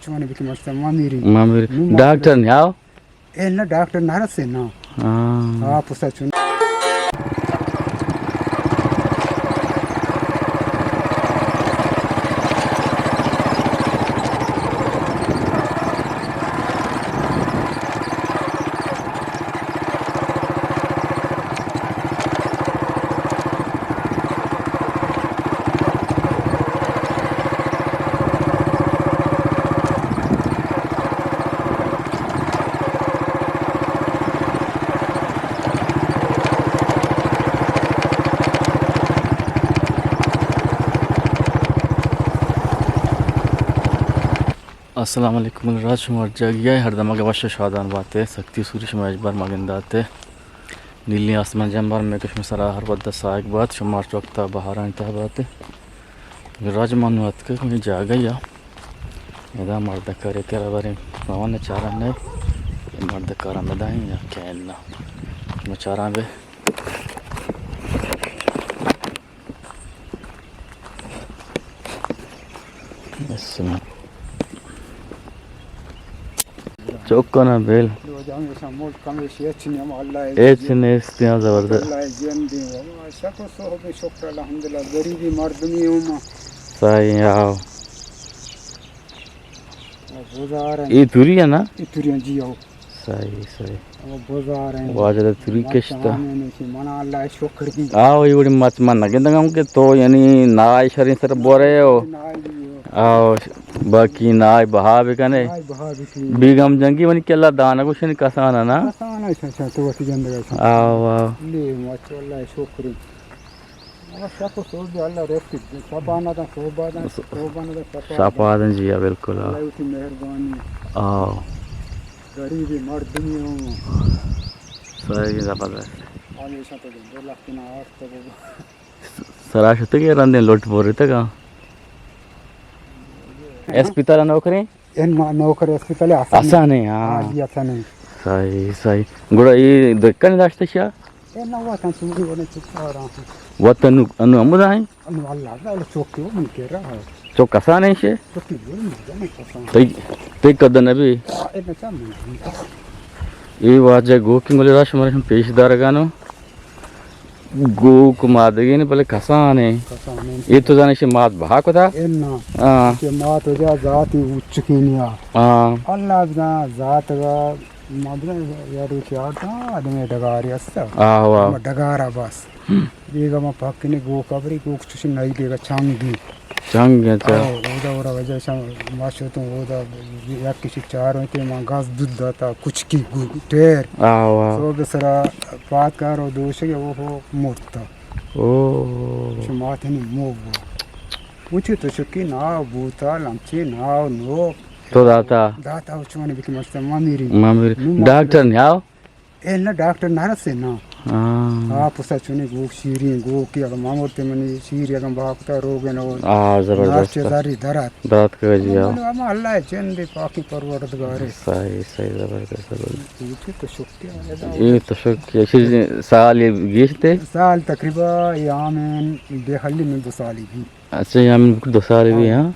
uçmanı bir kimse mamiri. Mamiri. Doctor ya? Na doctor narası na. Pusa çun. अस्सलाम वालेकुम राज शुमार जागिया हर दमा के बादशाह शादान बातें सख्ती सूरी शमाज बार मागिंदाते नीली आसमान जंबार में कुछ मसरा हर वद्दा साइक बात शुमार वक्ता बहारा इंतहा बातें राज मानुआत के कोई जागा या यदा मर्द करे तेरा बारे मावन चारा ने मर्द कारा मदाई या कहना मचारा बे अस्सलाम चौकना बेल एचने इस्तिया जबरदस्त गरीबी मर्दमी हूँ सही आओ ये तुरी है ना जी आओ सही सही बाजार है वाजद तुरी किश्ता मना अल्लाह शुक्र की आओ ये बड़ी मत मन लगे के तो यानी नाई शरीर सर बोरे हो आओ बाकी नाई बहा भी कने बीगम जंगी बनी केला दाना कुछ नहीं कसाना ना तो वसी जंदगा आओ आओ ले माशाअल्लाह शुक्र सब सो भी अल्लाह रेफ्ट सबाना दा सपादन जी बिल्कुल अल्लाह की मेहरबानी आओ गरीबी मर्दमी हूँ सही जबरदस्त हमेशा तो 2 लाख की ना आठ तो सराश होते के रंदे लोट बोल रहे थे का एसपी नौकरी नौकर हॉस्पिटल आसान है हाँ ये आसान है सही सही गुड़ा ये दक्कन दाश्त शिया ये ना वतन सुगी होने चित्ता रहा हूँ वतन अनु अमुदा है अल्लाह अल्लाह चौकी वो मन के रहा है चौक आसान है शे चौकी बोल नहीं कसान ते कदन अभी इतना चाम ये वाजे गो की बोले राश हमारे हम पेशदार गानो गो को मादगी ने पहले कसान है ये तो जाने से मात भाग होता ना के मात हो जा जाति उच्च की निया अल्लाह ना जात का मदन यार क्या था आदमी डगारी अस्ता वाह डगारा बस ये गम पक्कने गो कबरी को कुछ नहीं देगा चांगी चंग अच्छा ओदा ओरा वजह से माशो तो ओदा या किसी चार होते मां घास दूध दाता कुछ की टेर वाह सो बेसरा बात करो दोष के वो हो मूर्ता ओ माथे नहीं मोग मुझे तो शक्की ना बूता लंचे ना नो तो दाता उचमाने भी मस्त मामीरी डॉक्टर ने आओ ना डॉक्टर नारसे ना पुसा चुने गो शीरी गो की अगर मामूरते मनी शीरी अगर बाकता रोग है ना जबरदस्त जारी दरात का जी आओ अल्लाह जंदे पाकी परवरदिगार सही सही जबरदस्त तो शुक्रिया ये तो शुक्रिया साल ये गीशते साल तकरीबन यामन बेहली में 2 साल भी अच्छा यामन 2 साल भी हां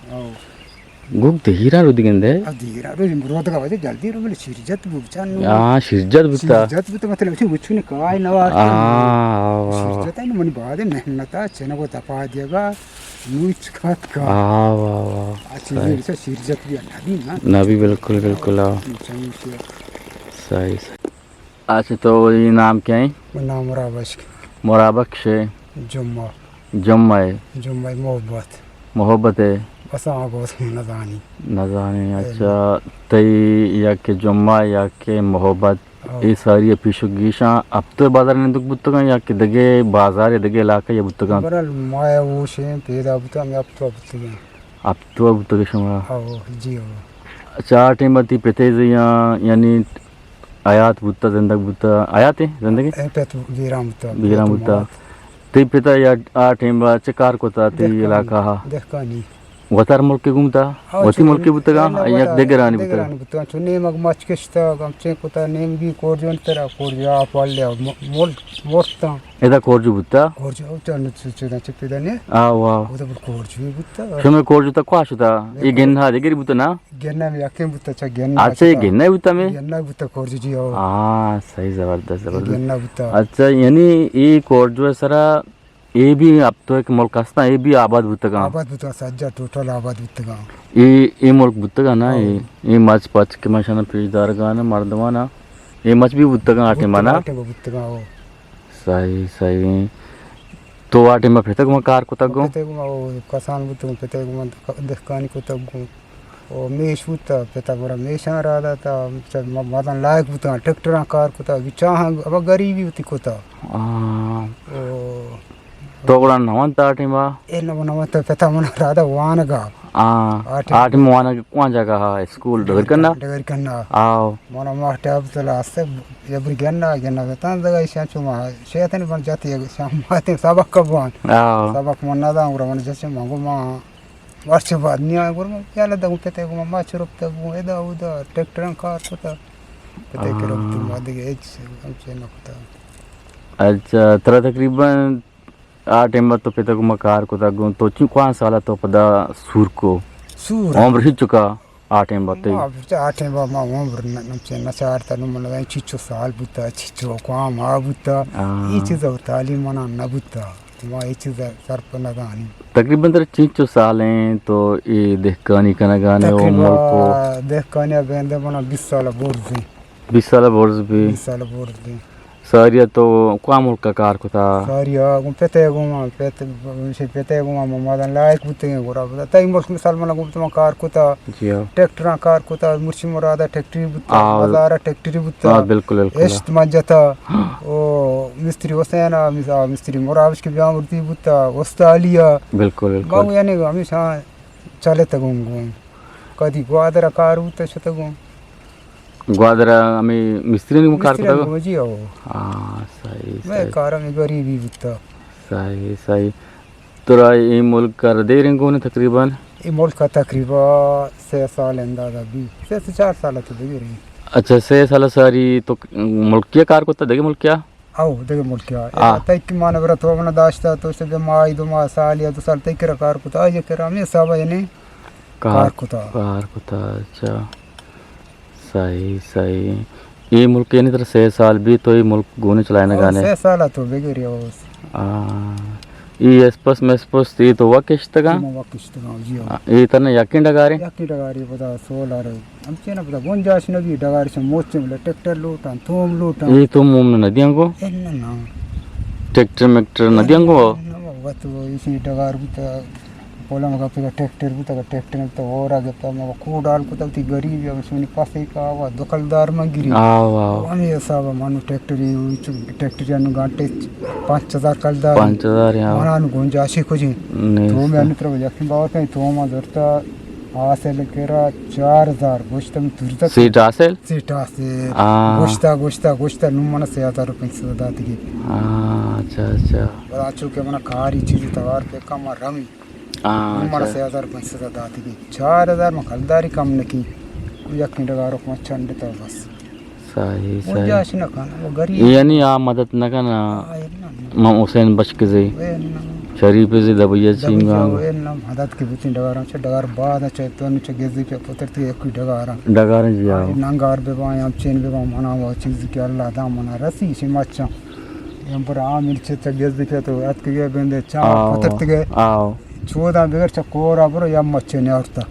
गुग धीरा रुदिगंदे धीरा रोद का वजह जल्दी रो मिले शिरजत बुचान शिरजत बुता मतलब उसे बुचने काय नवार शिरजत है मन बाद मेहनता चना को तपा देगा नुच खात का वाह अच्छी से शिरजत भी नबी बिल्कुल बिल्कुल सही अच्छा तो ये नाम क्या है नाम मुराबक्श है जुम्मा मोहब्बत है बस आगोस नजानी अच्छा तई या के जुम्मा या के मोहब्बत ये सारी पीशुगीशा अब तो बाजार ने दुख बुत्तगा या के दगे बाजार या दगे इलाका या बुत्तगा बरल माया वो शे पेदा बुत्ता में अब तो बुत्तगा शमा जी चार टाइम बती पेते यानी आयात बुत्ता जिंदगी बुत्ता आयात है जिंदगी बीराम बुत्ता ते पिता या 8 टाइम चकार को ता ते इलाका हा Watar mulki gumta, wati mulki butaga, ayak degerani butaga. buta chunne mag machkista gamche kuta nem gi korjon tera korja palle morta Eda korju butta? korja utan chuchuda chipidane Ah, wow. uta korju buta Shume korju ta kwashuta. I genna degeri buta na? genna me yakem buta cha genna Acha ye genna buta me? genna buta korju ji ho Ah, sahi zabardast zabardast. genna buta अच्छा यानी ये court जो है सारा ये भी अब तो एक मुल्क हंसना ये भी आबाद बुतगा abad buta sajja total abad buta ये मुल्क बुतगा ना ये मच पच के मशाना पीजदार गाना मर्दवाना ये मच भी बुतगा आटे माना buta ho सही सही तो आटे में फिर तक मैं कार को तक गो pete guma kasan buta pete guma dekhkani ko tagu o mesh buta peta bora mesha rada ta madan layak buta tractor car ko ta vicha aba garibi buti ko ta o तो बड़ा नवन ताटे में ena mana ta peta mana rada wanaga आटे में वाना कौन जगह है स्कूल डर करना degar kanna आओ mana ma tab tala ase every ganna betan daga isha chuma shaytan ban jati shamate sabak ka ban आओ sabak manna da ngura man jase mango ma warche bad niya gurma yala da pete guma ma churup ta gu eda uda tractor car ko ta pete kero tu ma de age amche na ko ta अच्छा तरह तकरीबन आ time में तो पिता को मकार को तक तो कौन साल तो पदा सूर को sur उम्र ही चुका आ टाइम बात ma bita ate ba ma umr namche na charta no mana chichu sal buta chichu kwa ma buta Ah. each is tali mana na buta ma each is sarpana gani तकरीबन तेरे 3 साल हैं तो ये देख कहानी का गाने वो मुल्क को देख कने बंदे mana 20 साल बोर्ड 20 साल बोर्स भी 20 साल बोर्ड सारिया तो कौन मुल्क का कार को था सारिया गुम pete guma madan laik buta gora buta tai mos misal mana gum tuma car को ta जी हाँ ट्रैक्टर कार को ta murshi murada ट्रैक्टर बुता Ah. बाजार ट्रैक्टर बुता हाँ बिल्कुल बिल्कुल Est majata o mistri osena mistri moravsh ke biam urti buta Australia बिल्कुल gau बिल्कुल yani hamisha chale tagum kadi gwadara karu ta shatagum ग्वादरा हमें मिस्त्री ने कार को था ji o हाँ सही मैं सही कार में गरीबी buta सही सही तो ये मुल्क कर दे रहे कौन तकरीबन ये मुल्क का तकरीबन 6 साल अंदाजा भी 6 से 4 साल तो देगी रही अच्छा 6 साल सारी तो मुल्क क्या कार को था देखे मुल्क क्या आओ देगे मुल्क क्या तई की माने बरा तो अपना दाश्ता तो से माई दो मा साल या 2 साल तई कर कार को था ये करा मैं सब यानी कार को था अच्छा सही सही ये मुल्क यानी तरह 6 साल भी तो ये मुल्क गोने चलाए ना गाने 6 साल तो देगी रही हो ये स्पस में स्पस ये तो वाकिश तक वाकिश तो जी हो ये तरह यकीन डगारे याकी डगारी पता सोलार हमचे ना पता गुंजाश नगी डगारी से मोचे में ट्रैक्टर लूटा थोम लूटा ये तो मुम नदियां को एन ना ट्रैक्टर मेक्टर नदियां को वो तो इसी डगार बुता पोला मगा पे ट्रैक्टर बुता ट्रैक्टर में तो और आगे तो मगा को डाल को तो गरीब है सुनी पासे का वा दुकानदार में गिरी वाह हम ये सब मानो ट्रैक्टर ट्रैक्टर जन घंटे 5000 कलदार 5000 यार मानो गुंजाश को जी तो मैं अन्य तरफ जाके बात है तो मैं दरता आसे लेकर 4000 गोश्त में तुरता सीट हासिल सीटा से आ गोश्ता नु मन से 1000 रुपए से दात की अच्छा अच्छा बड़ा चुके मन कारी चीज तवार पे कम रमी मन से 1000 रुपए से दात की 4000 में खलदारी कम न की यकीन डगारो को चंड तो बस सही वो सही जाश न खाना वो गरीब यानी आ मदद न करना मम हुसैन बच के जे वे शरीफ से दबैया सिंगा वे न मदद के बुतिन डगारो छ डगार बाद छ तो न छ गेजी पे पुत्र ते एक डगारा डगार जी आओ नंगार बे बा हम चेन बे बा मना वो चीज के अल्लाह दा मना रसी से मच्चा हम पर आमिर छ त गेजी पे तो अत के बंदे चा पुत्र ते आओ 14 बगैर छ कोरा बरो या मच्चे ने औरता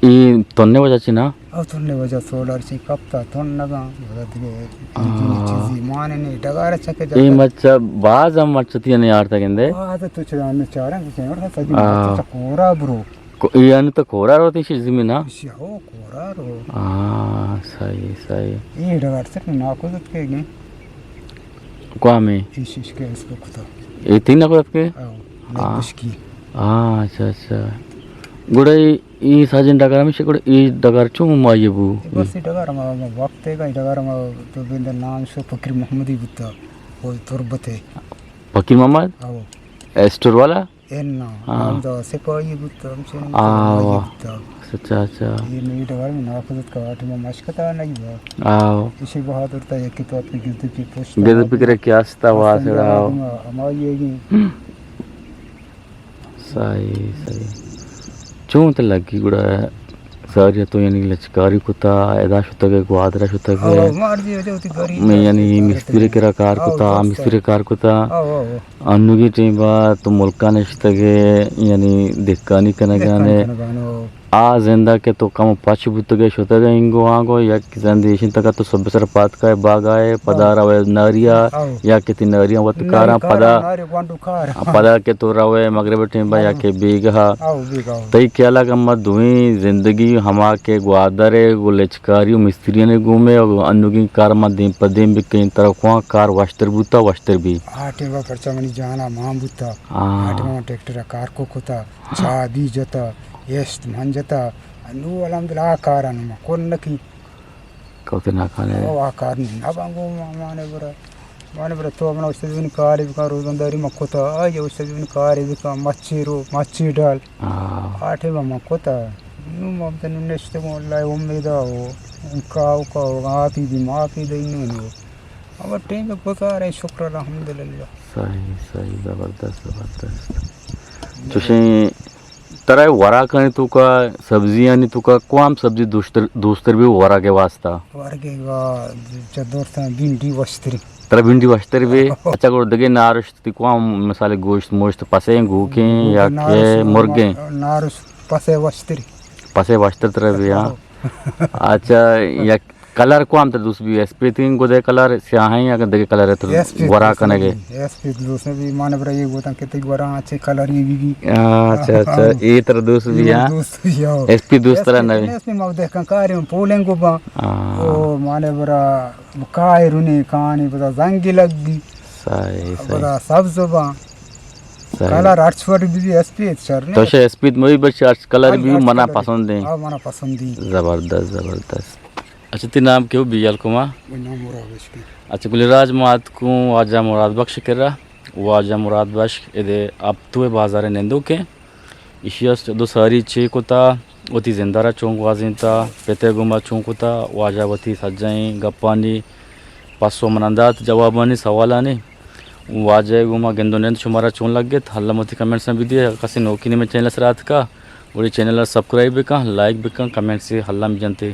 ई तन्ने वजह से ना अब तुमने वजह सोलर से कपता तुम नगा भगत के चीज माने नहीं डगार छ के ई मच्चा बाज हम मच्चती ने यार तकेंदे आदे तो छ चारा के और सजी मच्चा कोरा ब्रो ई अन तो कोरा रोती शी जमीन ना हो कोरा रो सही सही ये डगार से ना को के गे क्वामे इस के इसको कुता ई तीन को के आओ की अच्छा अच्छा गुड़ाई ई साजन डगार में गुड़ ई डगार चू मायबू बस डगार मा वक्त का डगार मा तो बिंद नाम से फकीर मोहम्मदी बुता वो तुरबते फकीर मोहम्मद आओ स्टोर वाला enna Ah. amda sepayi butta amchen Ah. butta अच्छा अच्छा ye ne ita var na fazat ka atma mashkata nahi ba आओ ishi bahadur ta ek to apni gildi ki posta Gede pikire ki asta wasira ama ye सही सही चूंत लगी गुड़ा सारी तो यानी लचकारी कुता एदा शुतगे ग्वादरा शुतगे marji je uti gari मैं यानी मिस्त्री के कार कुता मिस्त्री कार कुता अन्नुगी टीबा तो मुल्का नश्तगे यानी दिक्कानी कनगाने आ जिंदा के तो कम पाच बुतगे शुतगे इंगो आगो या जिंदेशन तक तो सब सर पात का बागाए पदा रवे नारिया या किति नारिया वत कारा पदा के तो रवे मगरब टीबा या के बीगा तई केला गम्मा दुई जिंदगी हमा के ग्वादरे गो लचकारी मिस्त्री ने घूमे और अन्नुगी कार मा दिन पदेम भी कई तरह कार वस्त्र बुता वस्त्र भी आटे बा परचा मनी जाना मां बुता आटे मा ट्रैक्टर कार को कुता छा दी जता एस्ट मन जता नु अलहमदुलिल्लाह कार अनु कोन नकी कौते ना खाने ओ कार अब अंगो माने बरा तो अपना उससे भी कार भी का रोजंदारी मक्कोता आज उससे भी कार भी का मच्छी डाल आटे बा मक्कोता नु ममते नु नेक्स्ट को लाई उम्मीदा हो का आती दी माफी दे नु अब टाइम पे गुजार है शुक्र अल्हम्दुलिल्लाह सही सही जबरदस्त तुझे तरह वरा कने तू का सब्जियां नहीं तू का कौन सब्जी दोस्तर भी वरा के वास्ता वरा के दोस्ता भिंडी वस्त्री तरह भिंडी वस्तर भी अच्छा को दगे नारश ती कौन मसाले गोश्त पसे घूके या के मुर्गे नारश पसे वस्त्र तरह भी हां अच्छा या कलर को हम तो दूसरी एसपी तीन को दे कलर स्याह है या दगे कलर है तो वरा कने के एसपी दूसरे भी माने बरा ये होता कि वरा अच्छे कलर ये भी अच्छा ये तरह दूसरी है एसपी दूसरा नहीं एसपी मग देख का कार्य में पोलेंग को बा ओ माने बरा काय रुनी कहानी बता जंगी लगी सही बरा सब्ज बा कलर आर्ट्सवर्ड भी एसपी सर ने तो से एसपी में भी बस कलर भी मना पसंद है मना पसंद है जबरदस्त अच्छा ती नाम क्यों बियाल कुमा नाम मुराद बख्श अच्छा गुलराज मात को आजा मुराद बख्श कर रहा वो आजा मुराद बख्श इधे अब तो बाजार नेंदो के इशियस दो सारी चे कोता वती जिंदारा चौंक वाजिंता पेते गुमा चौंकुता वाजा वती सज्जाई गप्पानी पासो मनंदात जवाबानी सवालानी वाजे गुमा गेंदो नेंद शुमारा चौन लग गए हल्ला मती कमेंट्स में भी दिए कसी नौकी में चैनल से रात का वो चैनल सब्सक्राइब भी का लाइक भी का कमेंट से हल्ला में जनते